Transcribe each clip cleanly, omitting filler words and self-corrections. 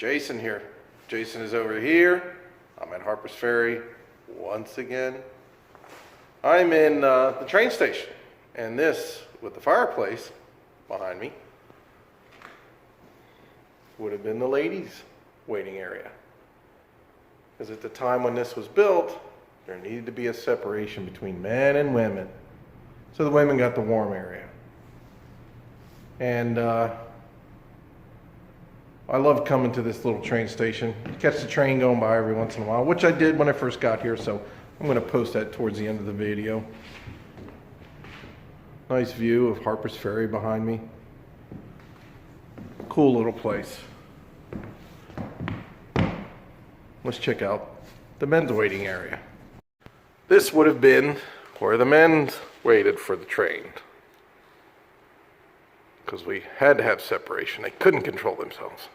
Jason here. Jason is over here. I'm at Harpers Ferry once again. I'm in the train station, and this, with the fireplace behind me, would have been the ladies' waiting area. Because at the time when this was built, there needed to be a separation between men and women. So the women got the warm area. And I love coming to this little train station. Catch the train going by every once in a while, which I did when I first got here, so I'm going to post that towards the end of the video. Nice view of Harpers Ferry behind me. Cool little place. Let's check out the men's waiting area. This would have been where the men waited for the train, because we had to have separation. They couldn't control themselves.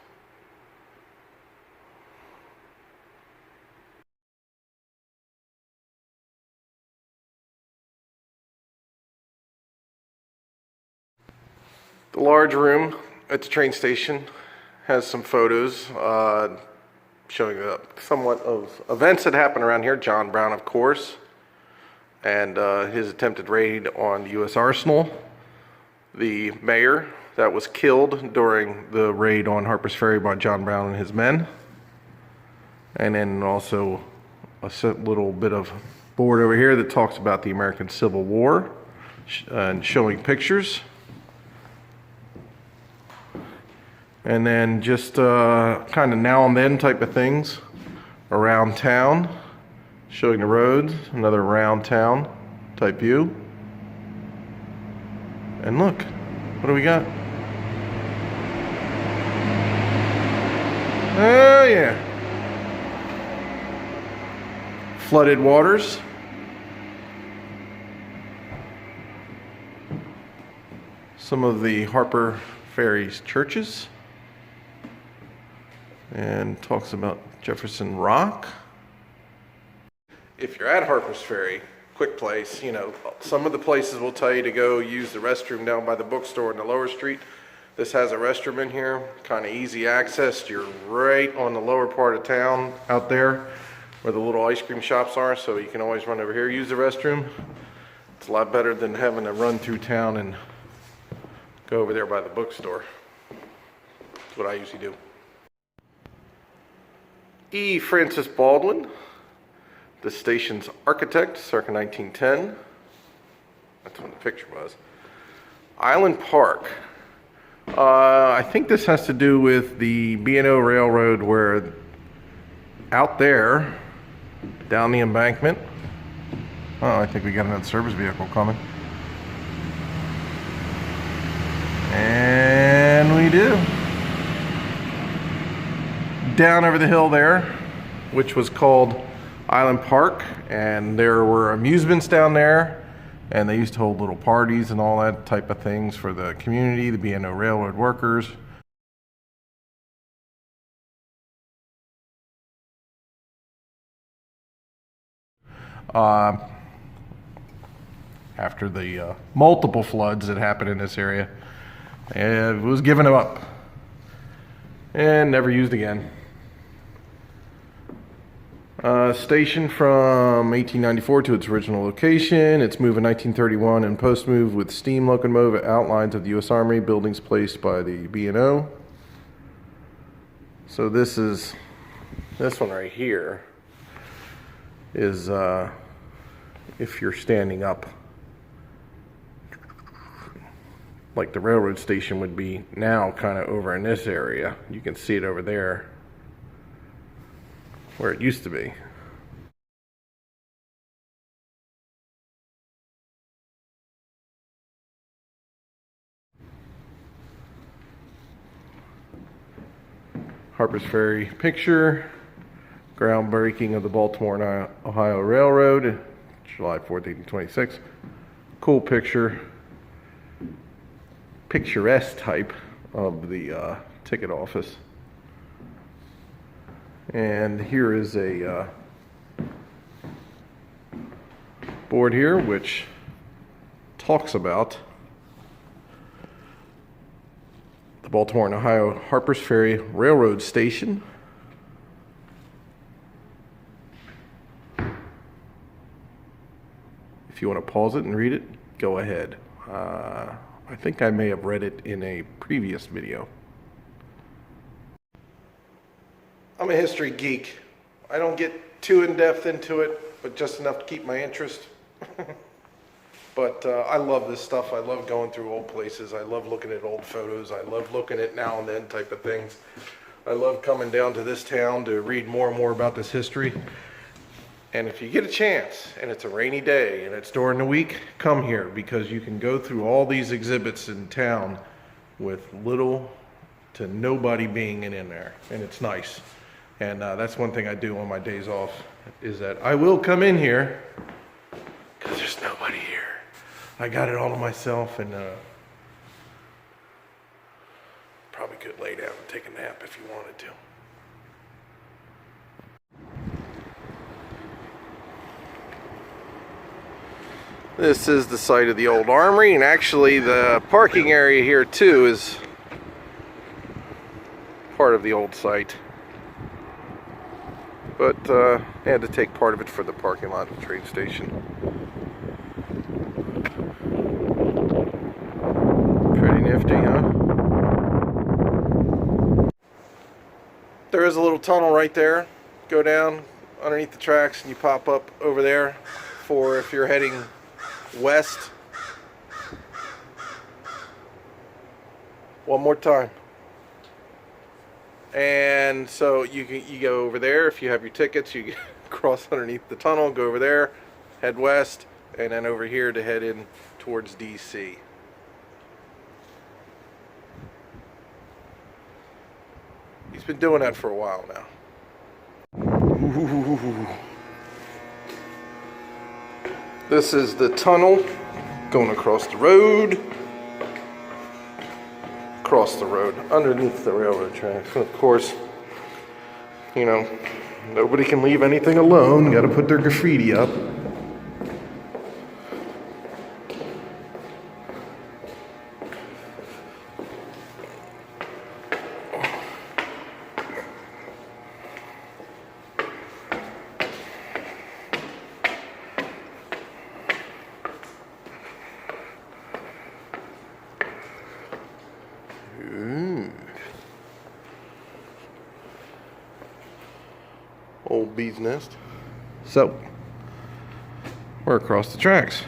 The large room at the train station has some photos showing somewhat of events that happened around here. John Brown, of course, and his attempted raid on the U.S. Arsenal. The mayor that was killed during the raid on Harpers Ferry by John Brown and his men. And then also a little bit of board over here that talks about the American Civil War and showing pictures. And then just kind of now and then type of things around town, showing the roads, another around town type view. And look, what do we got? Oh yeah. Flooded waters. Some of the Harper Ferry's churches. And talks about Jefferson Rock. If you're at Harpers Ferry, quick place, you know, some of the places will tell you to go use the restroom down by the bookstore in the lower street. This has a restroom in here, kind of easy access. You're right on the lower part of town out there where the little ice cream shops are, so you can always run over here, use the restroom. It's a lot better than having to run through town and go over there by the bookstore. That's what I usually do. E. Francis Baldwin, the station's architect, circa 1910. That's when the picture was. Island Park. I think this has to do with the B&O Railroad, where out there, down the embankment. Oh, I think we got another service vehicle coming. And we do. Down over the hill there, which was called Island Park, and there were amusements down there, and they used to hold little parties and all that type of things for the community, the B&O Railroad workers. After the multiple floods that happened in this area, it was given up and never used again. Station from 1894 to its original location. Its move in 1931 and post-move with steam locomotive outlines of the U.S. Army, buildings placed by the B&O. So this one right here is if you're standing up, like the railroad station would be now, kind of over in this area. You can see it over there where it used to be. Harpers Ferry picture, groundbreaking of the Baltimore and Ohio Railroad, July 4th, 1826. Cool picture, picturesque type of the ticket office. And here is a board here which talks about the Baltimore and Ohio Harpers Ferry Railroad Station. If you want to pause it and read it, go ahead. I think I may have read it in a previous video. I'm a history geek. I don't get too in-depth into it, but just enough to keep my interest. But I love this stuff. I love going through old places. I love looking at old photos. I love looking at now and then type of things. I love coming down to this town to read more and more about this history. And if you get a chance, and it's a rainy day, and it's during the week, come here, because you can go through all these exhibits in town with little to nobody being in there, and it's nice. And that's one thing I do on my days off, is that I will come in here, because there's nobody here. I got it all to myself, and probably could lay down and take a nap if you wanted to. This is the site of the old armory, and actually the parking area here too is part of the old site. But I had to take part of it for the parking lot of the train station. Pretty nifty, huh? There is a little tunnel right there. Go down underneath the tracks and you pop up over there for if you're heading west. One more time. And so you go over there if you have your tickets. You cross underneath the tunnel, go over there, head west, and then over here to head in towards DC. He's been doing that for a while now. Ooh. This is the tunnel going across the road. Across the road, underneath the railroad tracks. And of course, you know, nobody can leave anything alone. Got to put their graffiti up. Old bee's nest. So, we're across the tracks.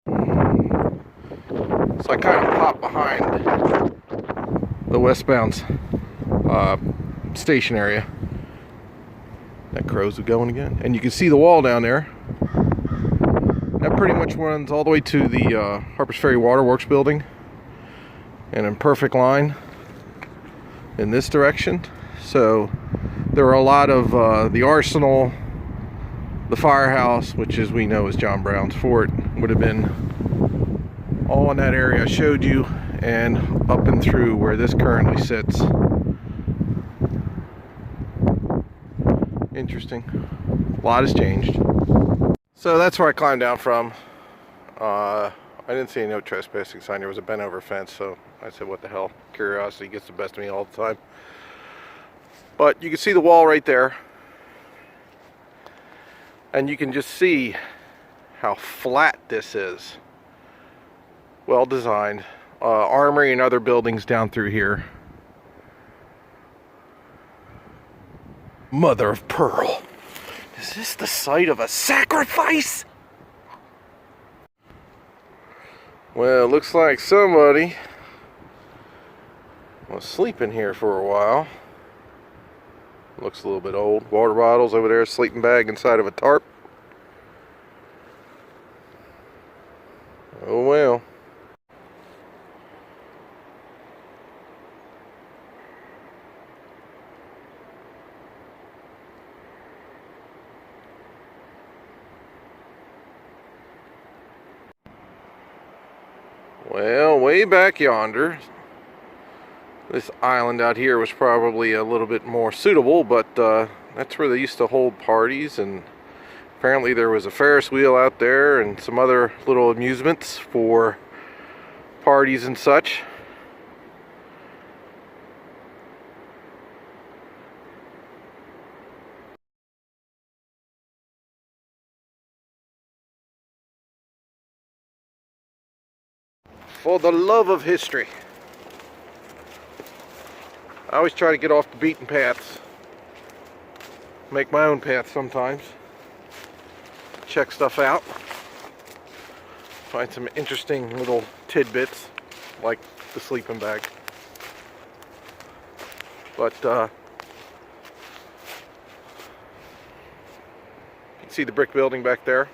So I kind of pop behind the westbound station area. That crow's going again. And you can see the wall down there. That pretty much runs all the way to the Harpers Ferry Waterworks building, and in perfect line in this direction. So there are a lot of the arsenal, the firehouse, which as we know is John Brown's fort, would have been all in that area I showed you, and up and through where this currently sits. Interesting. A lot has changed. So that's where I climbed down from. I didn't see a no trespassing sign. There was a bent over fence, so I said, what the hell? Curiosity gets the best of me all the time. But you can see the wall right there. And you can just see how flat this is. Well designed. Armory and other buildings down through here. Mother of pearl. Is this the site of a sacrifice? Well, looks like somebody was sleeping here for a while. Looks a little bit old. Water bottles over there, sleeping bag inside of a tarp. Oh well. Well, way back yonder, this island out here was probably a little bit more suitable, but That's where they used to hold parties, and apparently there was a Ferris wheel out there and some other little amusements for parties and such. For the love of history. I always try to get off the beaten paths. Make my own path sometimes. Check stuff out. Find some interesting little tidbits, like the sleeping bag. But you can see the brick building back there.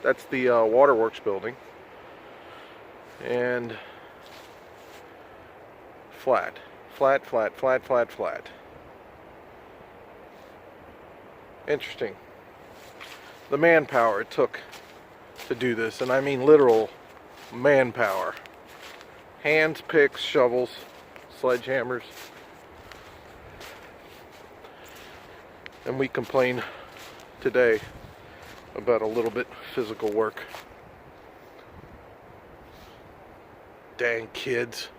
That's the waterworks building. And flat. Flat, flat, flat, flat, flat. Interesting. The manpower it took to do this, and I mean literal manpower. Hands, picks, shovels, sledgehammers. And we complain today about a little bit physical work. Dang kids.